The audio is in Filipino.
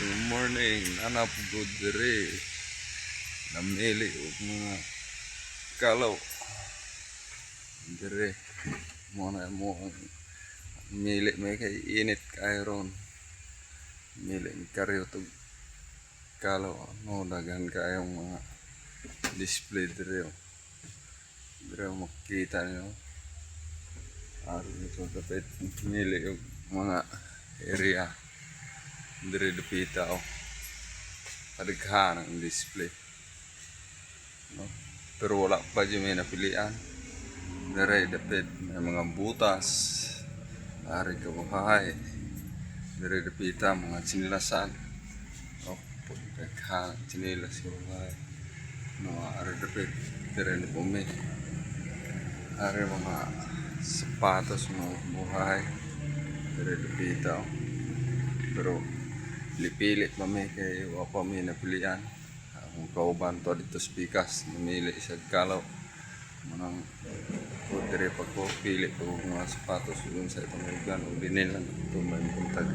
Good morning, anak po good dire. Namili og mga kalaw. Dire mo na mo ang mili may kay init kay ron. Mili karyo tog kalaw no dagan kayong mga display dire. Dire makita niyo. Aron ito dapat mili og mga area. Dire dapita kadaghan ang display. No? Pero wala pa dyan may napilian. Dire dapat may mga butas. Dari kabuhay. Dire dapita mga sinilasan. No? Kadaghan sinilas kabuhay. No, ari dapat dire na pumi. Ari mga sapatos mga buhay. Dire dapita. Pero pili pa may kay wapa may napilian. Ang kauban to dito sa Pikas, namili sa kalaw. Manang dire pa ko pili ko mga sapatos doon sa itong lugar o binilan ito may buntag.